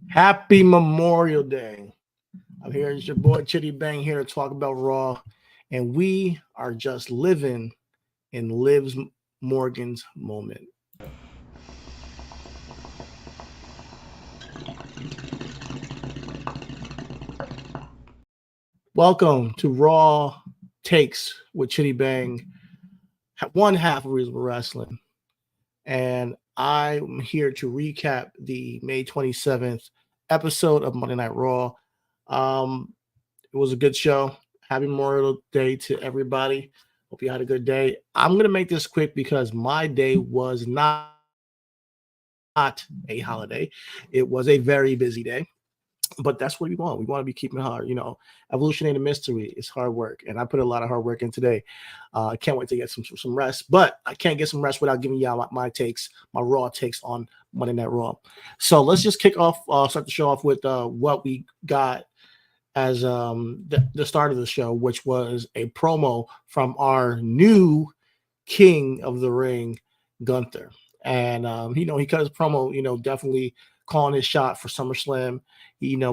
Happy Memorial Day. I'm here. It's your boy Chidi Bang here to talk about Raw, and we are just living in Liv Morgan's moment. Welcome to Raw Takes with Chidi Bang, one half of Reasonable Wrestling, and I'm here to recap the May 27th episode of Monday Night Raw. Um, It was a good show. Happy Memorial Day to everybody. Hope you had a good day. I'm going to make this quick because my day was not a holiday. It was a very busy day, but that's what we want. We want to be keeping hard. Evolution ain't a mystery. It's hard work. And I put a lot of hard work in today. I can't wait to get some rest, but I can't get some rest without giving y'all my takes, my raw takes on Monday Night Raw. So let's just kick off, start the show off with what we got as the start of the show, which was a promo from our new king of the ring, Gunther. And he cut his promo, definitely calling his shot for SummerSlam,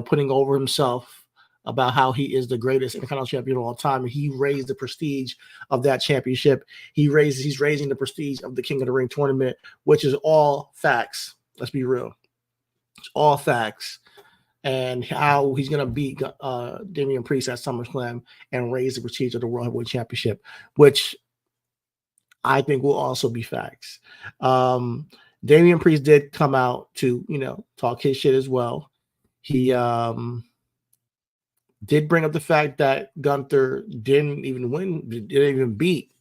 putting over himself about how he is the greatest Intercontinental champion of all time. And he raised the prestige of that championship. He's raising the prestige of the King of the Ring tournament, which is all facts. Let's be real. It's all facts, and how he's going to beat Damian Priest at SummerSlam and raise the prestige of the World Heavyweight Championship, which I think will also be facts. Damian Priest did come out to, talk his shit as well. He did bring up the fact that Gunther didn't even beat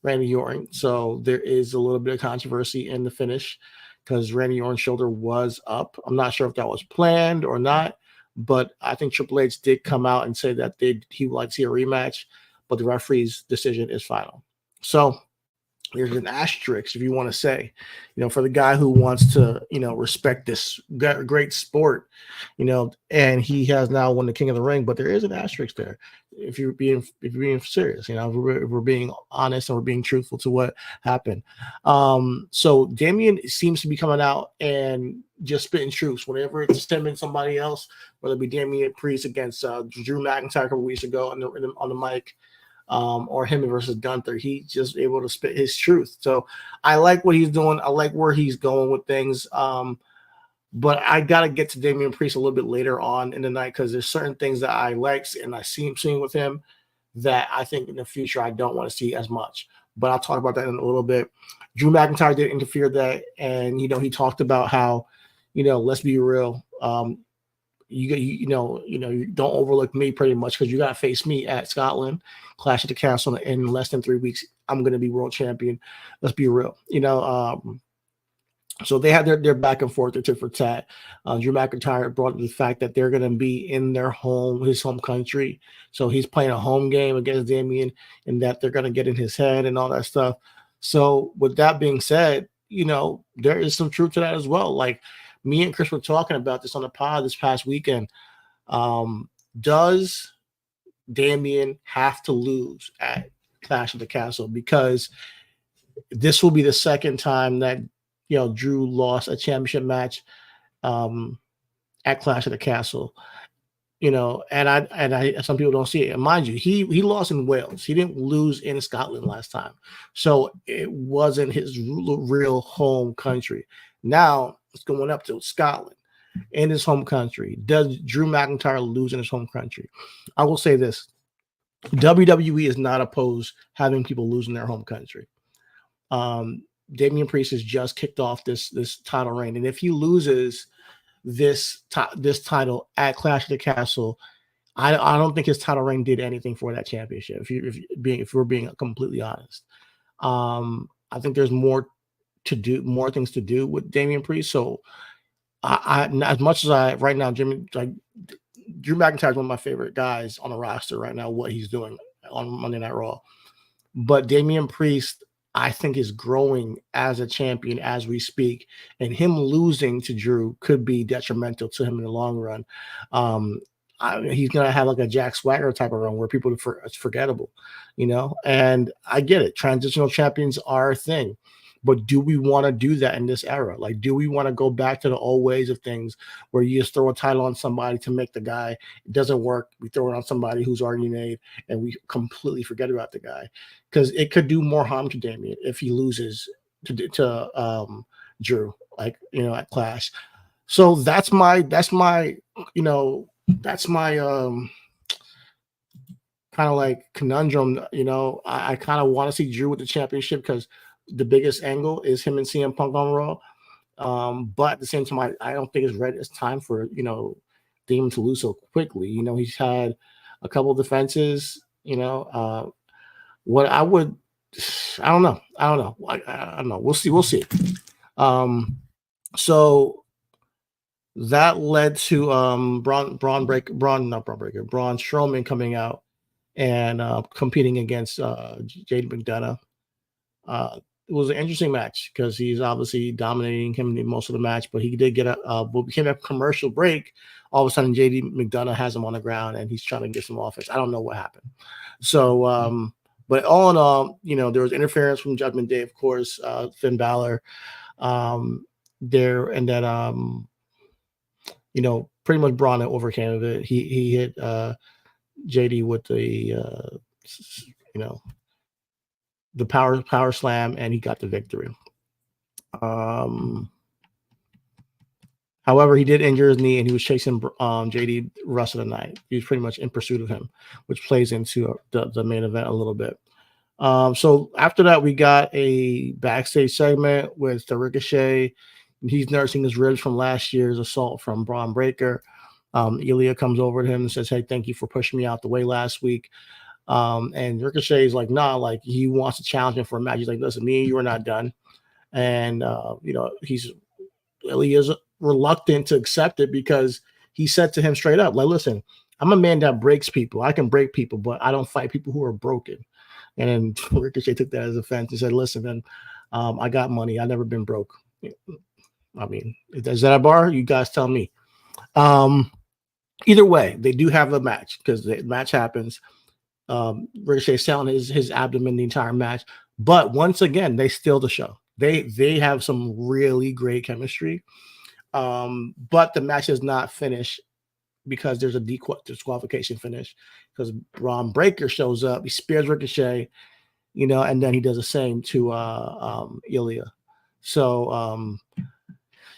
Randy Orton. So there is a little bit of controversy in the finish because Randy Orton's shoulder was up. I'm not sure if that was planned or not, but I think Triple H did come out and say that he would like to see a rematch, but the referee's decision is final. So there's an asterisk, if you want to say, for the guy who wants to, respect this great sport, and he has now won the King of the Ring, but there is an asterisk there. If you're being serious, if we're being honest and we're being truthful to what happened. So Damian seems to be coming out and just spitting truths whenever it's him and somebody else, whether it be Damian Priest against Drew McIntyre a couple weeks ago on the mic. Or him versus Gunther, he's just able to spit his truth. So I like what he's doing. I like where he's going with things. But I got to get to Damian Priest a little bit later on in the night because there's certain things that I like and I see him seeing with him that I think in the future I don't want to see as much. But I'll talk about that in a little bit. Drew McIntyre did interfere that, and he talked about how, let's be real. You don't overlook me pretty much because you got to face me at Scotland, Clash at the Castle in less than 3 weeks. I'm going to be world champion. Let's be real. So they had their back and forth, their tit for tat. Drew McIntyre brought up the fact that they're going to be in his home country. So he's playing a home game against Damian, and that they're going to get in his head and all that stuff. So with that being said, there is some truth to that as well. Like, me and Chris were talking about this on the pod this past weekend. Does Damian have to lose at Clash of the Castle? Because this will be the second time that Drew lost a championship match at Clash of the Castle. And I some people don't see it. And mind you, he lost in Wales. He didn't lose in Scotland last time, so it wasn't his real home country. Now it's going up to Scotland in his home country. Does Drew McIntyre lose in his home country? I will say this: WWE is not opposed having people lose in their home country. Damian Priest has just kicked off this title reign, and if he loses this title at Clash of the Castle, I don't think his title reign did anything for that championship. If we're being completely honest, I think there's more things to do with Damian Priest. So I as much as I right now, Drew McIntyre is one of my favorite guys on the roster right now. What he's doing on Monday Night Raw, but Damian Priest, I think, is growing as a champion as we speak, and him losing to Drew could be detrimental to him in the long run. He's gonna have like a Jack Swagger type of run where people it's forgettable, and I get it. Transitional champions are a thing, But do we want to do that in this era? Like, do we want to go back to the old ways of things where you just throw a title on somebody to make the guy? It doesn't work. We throw it on somebody who's already made, and we completely forget about the guy, because it could do more harm to Damian if he loses to Drew, like, at Clash. So that's my kind of like conundrum. I kind of want to see Drew with the championship because the biggest angle is him and CM Punk on Raw. But at the same time, I don't think it's time for Damon to lose so quickly. He's had a couple of defenses. What I would, I don't know. I don't know. We'll see. So that led to Braun Strowman coming out and competing against JD McDonough. It was an interesting match because he's obviously dominating him in most of the match, but he did get became a commercial break. All of a sudden, JD McDonough has him on the ground and he's trying to get some offense. I don't know what happened. So, but all in all, there was interference from Judgment Day, of course, Finn Balor there, and then pretty much Braun overcame of it. He hit JD with the power slam, and he got the victory. However, he did injure his knee, and he was chasing JD the rest of the night. He was pretty much in pursuit of him, which plays into the main event a little bit. So after that, we got a backstage segment with the Ricochet. He's nursing his ribs from last year's assault from Braun Breaker. Ilya comes over to him and says, "Hey, thank you for pushing me out the way last week." And Ricochet is like, nah, like he wants to challenge him for a match. He's like, listen, me and you are not done. And, Ilya's reluctant to accept it because he said to him straight up, like, listen, I'm a man that breaks people. I can break people, but I don't fight people who are broken. And then Ricochet took that as offense and said, listen, man, I got money. I've never been broke. I mean, is that a bar? You guys tell me. Either way, they do have a match because the match happens. Ricochet selling his abdomen the entire match, but once again, they steal the show. They have some really great chemistry, but the match is not finished because there's a disqualification finish because Braun Breaker shows up, he spears Ricochet, and then he does the same to Ilya. So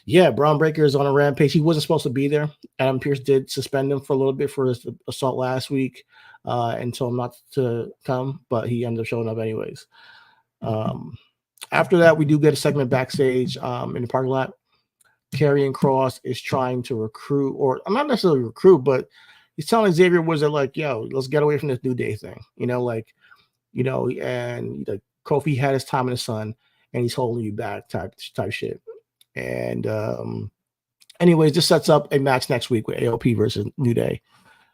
yeah, Braun Breaker is on a rampage. He wasn't supposed to be there. Adam Pearce did suspend him for a little bit for his assault last week and told him not to come, but he ended up showing up anyways. After that, we do get a segment backstage in the parking lot. Karrion Kross is trying to recruit, or I'm not necessarily recruit, but he's telling Xavier Woods that, like, yo, let's get away from this New Day thing. And Kofi had his time in the sun and he's holding you back type shit. And anyways, this sets up a match next week with AOP versus New Day.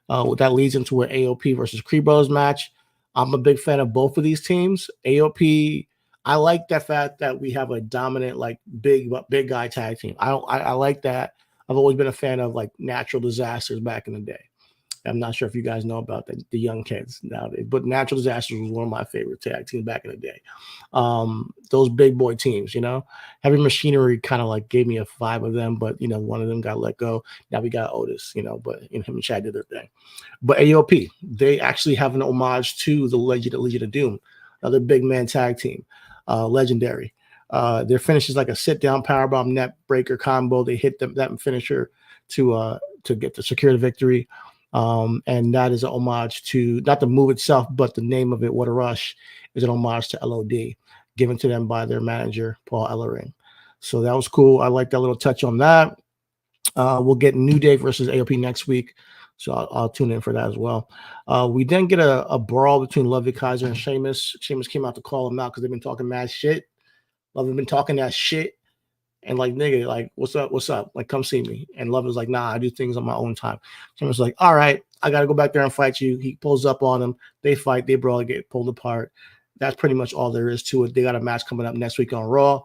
That leads into an AOP versus Creed Brothers match. I'm a big fan of both of these teams. AOP, I like that fact that we have a dominant, like, big guy tag team. I like that. I've always been a fan of, like, natural disasters back in the day. I'm not sure if you guys know about the young kids nowadays, but Natural Disasters was one of my favorite tag teams back in the day. Those big boy teams, Heavy Machinery kind of like gave me a vibe of them, but one of them got let go. Now we got Otis, but him and Chad did their thing. But AOP, they actually have an homage to the Legion of Doom, another big man tag team, legendary. Their finish is like a sit down powerbomb net breaker combo. They hit that finisher to secure the victory. And that is an homage to not the move itself, but the name of it, What a Rush, is an homage to LOD, given to them by their manager, Paul Ellering. So that was cool. I like that little touch on that. We'll get New Day versus AOP next week. So I'll tune in for that as well. We then get a brawl between Ludwig Kaiser and Sheamus. Sheamus came out to call him out because they've been talking mad shit. Love have been talking that shit. And like, nigga, like, what's up? Like, come see me. And Love is like, nah, I do things on my own time. Sheamus was like, all right, I got to go back there and fight you. He pulls up on him. They fight. They brawl, get pulled apart. That's pretty much all there is to it. They got a match coming up next week on Raw.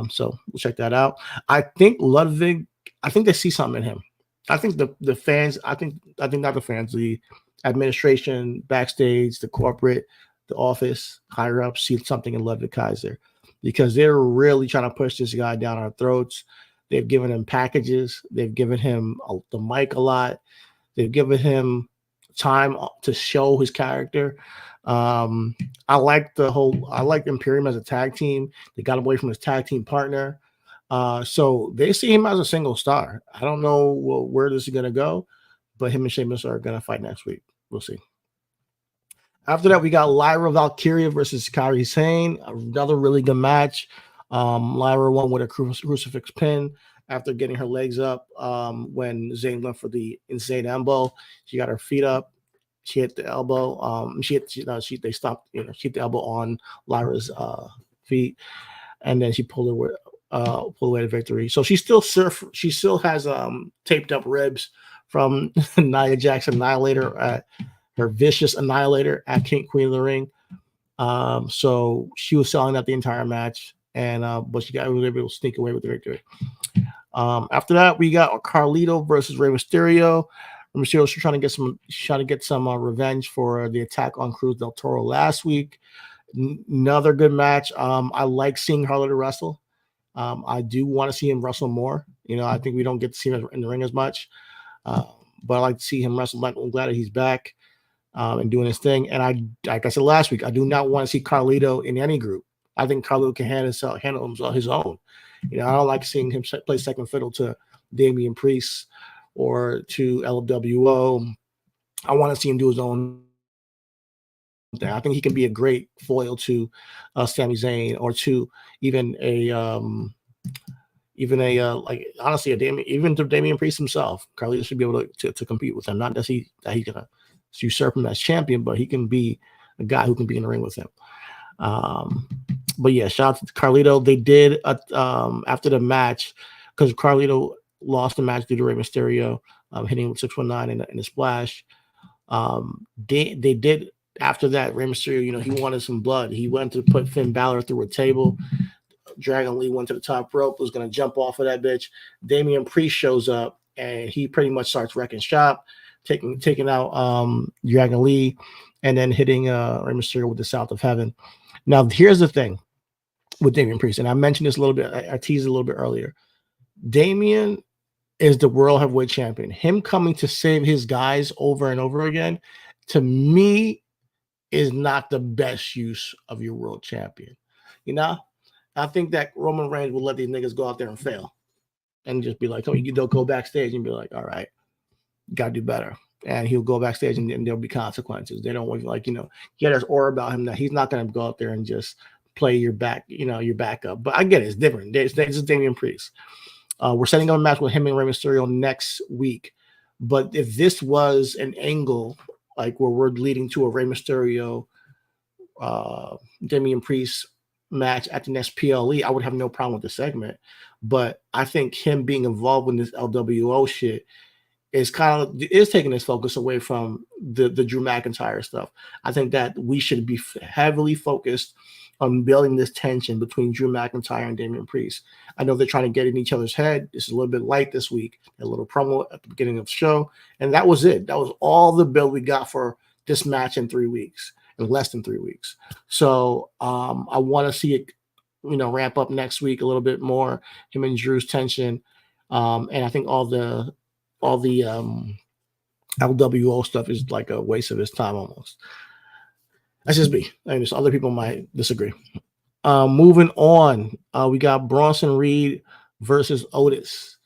So we'll check that out. I think Ludwig, I think they see something in him. I think the fans, I think not the fans, the administration, backstage, the corporate, the office, higher up, see something in Ludwig Kaiser. because they're really trying to push this guy down our throats. They've given him packages. They've given him the mic a lot. They've given him time to show his character. I like Imperium as a tag team. They got away from his tag team partner. So they see him as a single star. I don't know where this is going to go, but him and Sheamus are going to fight next week. We'll see. After that, we got Lyra Valkyria versus Kairi Sane. Another really good match. Lyra won with a crucifix pin after getting her legs up when Zayn went for the insane elbow. She got her feet up. She hit the elbow. They stopped. She hit the elbow on Lyra's feet, and then she pulled away the victory. So she still has taped up ribs from Nia Jackson Annihilator, her vicious Annihilator at Queen of the Ring. So she was selling that the entire match, and but she was able to sneak away with the victory. After that, we got Carlito versus Rey Mysterio. Mysterio's trying to get some revenge for the attack on Cruz del Toro last week. Another good match. I like seeing Carlito wrestle. I do want to see him wrestle more. I think we don't get to see him in the ring as much, but I like to see him wrestle. I'm glad that he's back and doing his thing. And like I said last week, I do not want to see Carlito in any group. I think Carlito can handle himself his own. I don't like seeing him play second fiddle to Damian Priest or to LWO. I want to see him do his own thing. I think he can be a great foil to Sami Zayn, or to even honestly even to Damian Priest himself. Carlito should be able to compete with him. Not that he's gonna usurp him as champion, but he can be a guy who can be in the ring with him. But yeah, shout out to Carlito. They did after the match, because Carlito lost the match due to Rey Mysterio hitting with 619 in the splash. They did after that. Rey Mysterio, he wanted some blood. He went to put Finn Balor through a table. Dragon Lee went to the top rope, was going to jump off of that bitch. Damian Priest shows up, and he pretty much starts wrecking shop, taking out Dragon Lee, and then hitting Rey Mysterio with the South of Heaven. Now, here's the thing with Damian Priest, and I mentioned this a little bit. I teased a little bit earlier. Damian is the world heavyweight champion. Him coming to save his guys over and over again, to me, is not the best use of your world champion. I think that Roman Reigns will let these niggas go out there and fail and just be like, they'll go backstage and be like, all right, you got to do better. And he'll go backstage and there'll be consequences. They don't want he has this aura about him that he's not going to go out there and just play your backup. But I get it. It's different. It's just Damian Priest. We're setting up a match with him and Rey Mysterio next week. But if this was an angle, like where we're leading to a Rey Mysterio, Damian Priest match at the next PLE, I would have no problem with the segment. But I think him being involved in this LWO shit is taking his focus away from the Drew McIntyre stuff. I think that we should be heavily focused on building this tension between Drew McIntyre and Damian Priest. I know they're trying to get in each other's head. It's a little bit light this week. A little promo at the beginning of the show, and that was it. That was all the build we got for this match in 3 weeks, in less than 3 weeks. So I want to see it, ramp up next week a little bit more. Him and Drew's tension, and I think all the LWO stuff is like a waste of his time almost. That's just me. I mean, other people might disagree. Moving on, we got Bronson Reed versus Otis.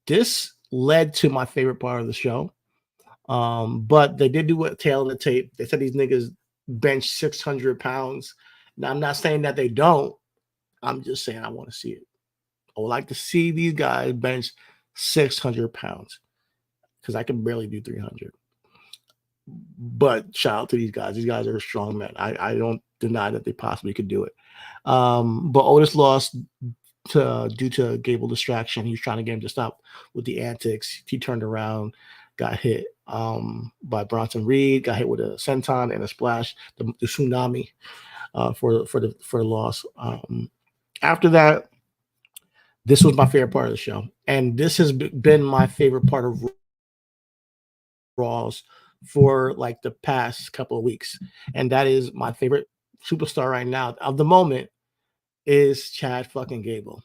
This led to my favorite part of the show. But they did do a tail of the tape. They said these niggas bench 600 pounds. Now, I'm not saying that they don't. I'm just saying I want to see it. I would like to see these guys bench 600 pounds, because I can barely do 300. But shout out to these guys. These guys are strong men. I don't deny that they possibly could do it. But Otis lost due to Gable distraction. He was trying to get him to stop with the antics. He turned around, got hit by Bronson Reed, got hit with a senton and a splash, the tsunami for the loss. After that, this was my favorite part of the show, and this has been my favorite part of Raws for like the past couple of weeks, and that is my favorite superstar right now of the moment is Chad fucking Gable.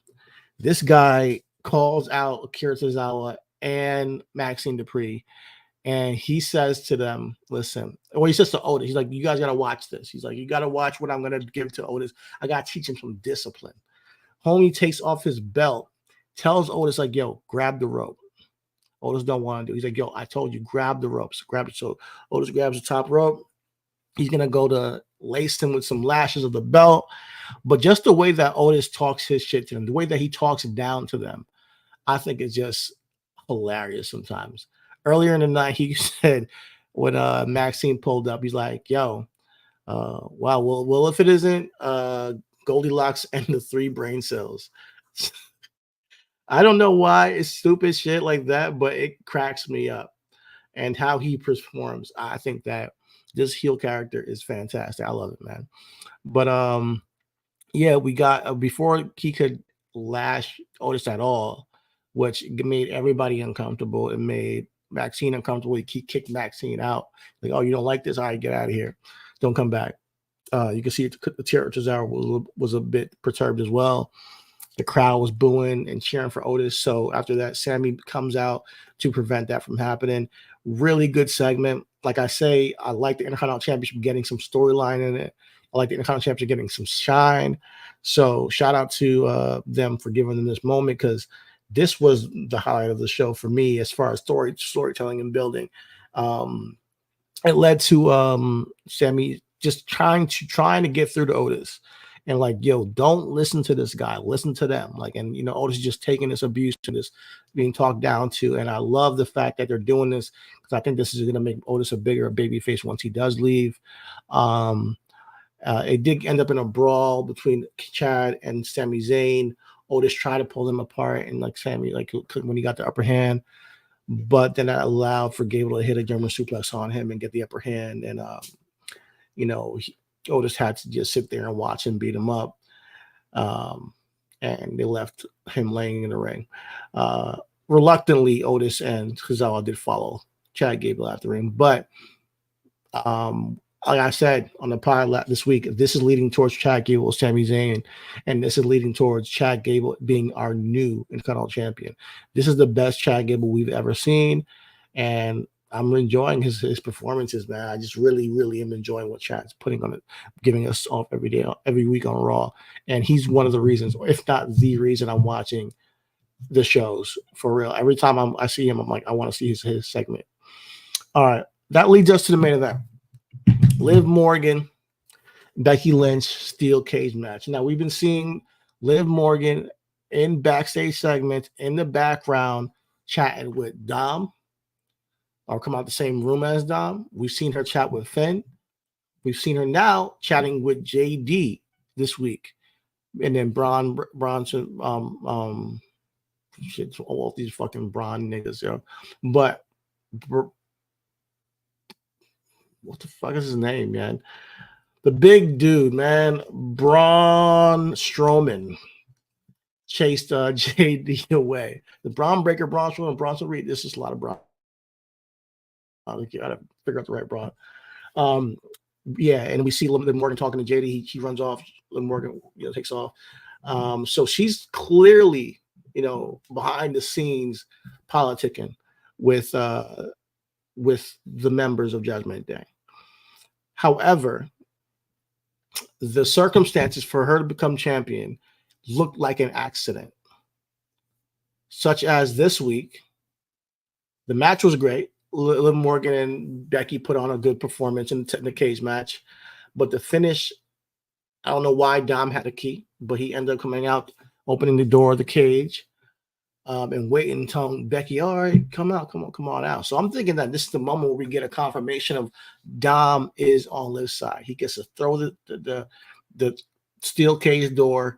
This guy calls out Akira Tozawa and Maxine Dupree, and he says to them, listen, well, he says to Otis, he's like, you guys got to watch this. He's like, you got to watch what I'm going to give to Otis. I got to teach him some discipline. Homie takes off his belt, tells Otis, like, yo, grab the rope. Otis don't want to do. He's like, yo, I told you, grab the ropes. Grab it. So Otis grabs the top rope. He's going to go to lace him with some lashes of the belt. But just the way that Otis talks his shit to them, the way that he talks down to them, I think it's just hilarious sometimes. Earlier in the night, he said when Maxine pulled up, he's like, yo, wow, well, if it isn't Goldilocks and the 3 brain cells. I don't know why it's stupid shit like that, but it cracks me up. And how he performs, I think that this heel character is fantastic. I love it, man. But yeah, we got before he could lash Otis at all, which made everybody uncomfortable. It made Maxine uncomfortable. He kicked Maxine out. Like, oh, you don't like this? All right, get out of here. Don't come back. You can see the Tozawa was a bit perturbed as well. The crowd was booing and cheering for Otis. So after that, Sammy comes out to prevent that from happening. Really good segment. Like I say, I like the Intercontinental Championship getting some storyline in it. I like the Intercontinental Championship getting some shine. So shout out to them for giving them this moment, because this was the highlight of the show for me as far as storytelling and building. It led to Sammy just trying to get through to Otis. And like, yo, don't listen to this guy. Listen to them. Like, and you know, Otis is just taking this abuse and this being talked down to. And I love the fact that they're doing this, because I think this is going to make Otis a bigger baby face once he does leave. It did end up in a brawl between Chad and Sami Zayn. Otis tried to pull them apart, and like Sammy, like when he got the upper hand, but then that allowed for Gable to hit a German suplex on him and get the upper hand. And you know, Otis had to just sit there and watch him beat him up. And they left him laying in the ring. Reluctantly, Otis and Tozawa did follow Chad Gable at the ring. But like I said on the pod this week, this is leading towards Chad Gable, Sami Zayn, and this is leading towards Chad Gable being our new Intercontinental Champion. This is the best Chad Gable we've ever seen, and I'm enjoying his performances, man. I just really, really am enjoying what Chad's putting on it, giving us off every week on Raw. And he's one of the reasons, or if not the reason, I'm watching the shows for real. Every time I see him, I'm like, I want to see his segment. All right, that leads us to the main event. Liv Morgan, Becky Lynch, Steel Cage match. Now, we've been seeing Liv Morgan in backstage segments in the background chatting with Dom, or come out the same room as Dom. We've seen her chat with Finn. We've seen her now chatting with JD this week. And then Bronson, shit, all these fucking Braun niggas, yo. But what the fuck is his name, man? The big dude, man. Braun Strowman chased JD away. The Braun Breaker, Braun Strowman, Bronson Reed. This is a lot of Braun. You gotta figure out the right Braun. Yeah, and we see Liv Morgan talking to JD. He runs off. Liv Morgan, takes off. So she's clearly, behind the scenes politicking with the members of Judgment Day. However, the circumstances for her to become champion looked like an accident. Such as this week, the match was great. Liv Morgan and Becky put on a good performance in the cage match. But the finish, I don't know why Dom had a key, but he ended up coming out, opening the door of the cage, and waiting, telling Becky, all right, come on out. So I'm thinking that this is the moment where we get a confirmation of Dom is on Liv's side. He gets to throw the steel cage door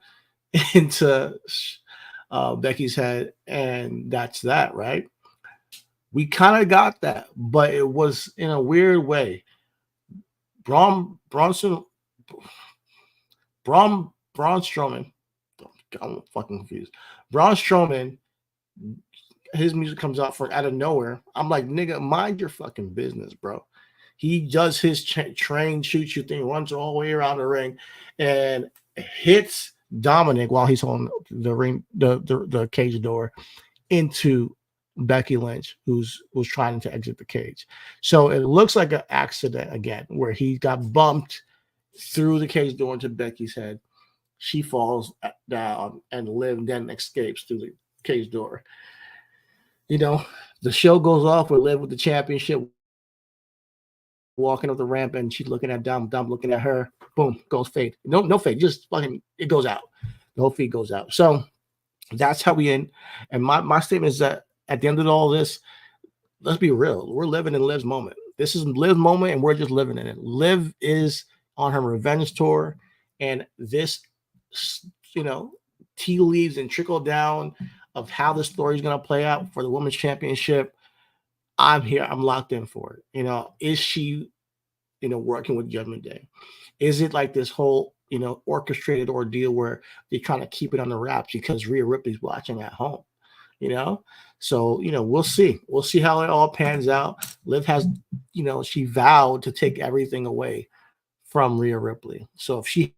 into Becky's head, and that's that, right? We kind of got that, but it was in a weird way. Braun Strowman, I'm fucking confused. Braun Strowman, his music comes out out of nowhere. I'm like, nigga, mind your fucking business, bro. He does his train shoot thing, runs all the way around the ring, and hits Dominic while he's on the ring, the cage door into Becky Lynch, was trying to exit the cage. So it looks like an accident again, where he got bumped through the cage door into Becky's head. She falls down, and Liv then escapes through the cage door. You know, the show goes off with Liv with the championship, walking up the ramp, and she's looking at Dom looking at her. Boom, goes fade. No fade, just fucking, it goes out. The whole feed goes out. So that's how we end. And my statement is that at the end of all this, let's be real. We're living in Liv's moment. This is Liv's moment, and we're just living in it. Liv is on her revenge tour, and this, tea leaves and trickle down of how the story is going to play out for the women's championship. I'm here. I'm locked in for it. Is she, working with Judgment Day? Is it like this whole, orchestrated ordeal where they're trying to keep it on the wraps because Rhea Ripley's watching at home? So, we'll see. We'll see how it all pans out. Liv has, she vowed to take everything away from Rhea Ripley. So if she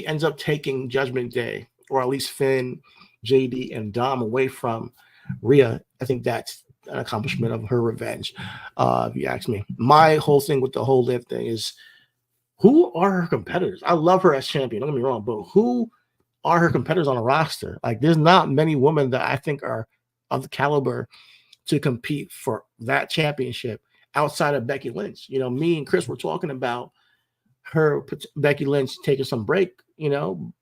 ends up taking Judgment Day, or at least Finn, JD, and Dom away from Rhea, I think that's an accomplishment of her revenge. If you ask me, my whole thing with the whole Liv thing is, who are her competitors? I love her as champion. Don't get me wrong, but who are her competitors on the roster? Like, there's not many women that I think are of the caliber to compete for that championship outside of Becky Lynch. Me and Chris were talking about Becky Lynch taking some break,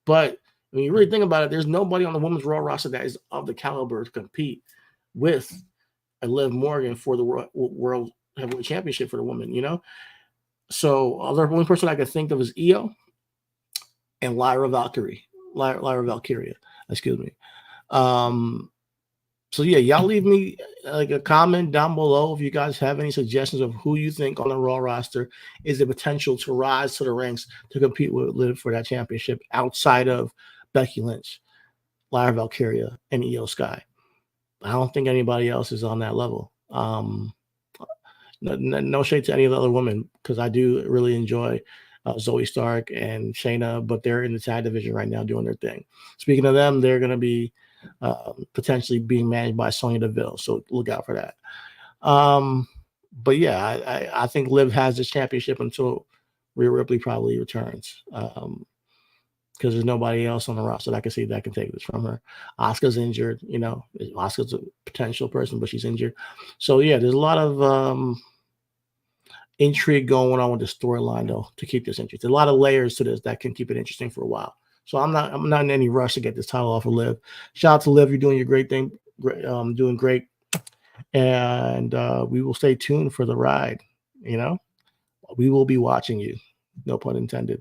but when you really think about it, there's nobody on the women's Raw roster that is of the caliber to compete with a Liv Morgan for the World Heavyweight Championship for the women, So the only person I could think of is Io and Lyra Valkyria, excuse me. So yeah, y'all leave me like a comment down below if you guys have any suggestions of who you think on the Raw roster is the potential to rise to the ranks to compete with Liv for that championship outside of Becky Lynch, Lyra Valkyria, and Io Sky. I don't think anybody else is on that level. No shade to any of the other women, because I do really enjoy Zoe Stark and Shayna, but they're in the tag division right now doing their thing. Speaking of them, they're going to be potentially being managed by Sonya Deville, so look out for that. But yeah, I think Liv has this championship until Rhea Ripley probably returns, because there's nobody else on the roster that I can see that can take this from her. Asuka's injured, Asuka's a potential person, but she's injured. So yeah, there's a lot of intrigue going on with the storyline though to keep this interesting. A lot of layers to this that can keep it interesting for a while. So I'm not in any rush to get this title off of Liv. Shout out to Liv, you're doing your great thing, doing great, and we will stay tuned for the ride. We will be watching you. No pun intended.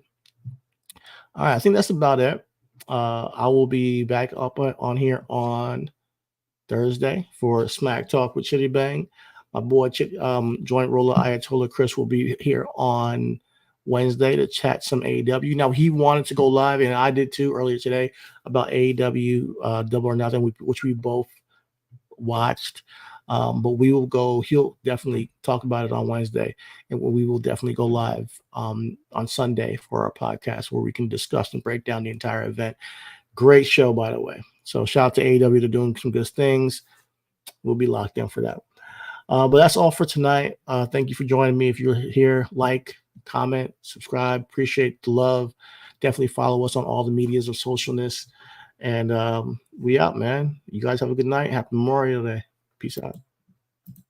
All right, I think that's about it. I will be back up on here on Thursday for Smack Talk with Chidi Bang. My boy, Joint Roller Ayatollah Chris, will be here on Wednesday to chat some AEW. Now, he wanted to go live, and I did too earlier today, about AEW Double or Nothing, which we both watched. But we will go, he'll definitely talk about it on Wednesday, and we will definitely go live on Sunday for our podcast where we can discuss and break down the entire event. Great show, by the way. So shout out to AEW, they're doing some good things. We'll be locked in for that. But that's all for tonight. Thank you for joining me. If you're here, like, comment, subscribe. Appreciate the love. Definitely follow us on all the medias of socialness. And we out, man. You guys have a good night. Happy Memorial Day. Peace out.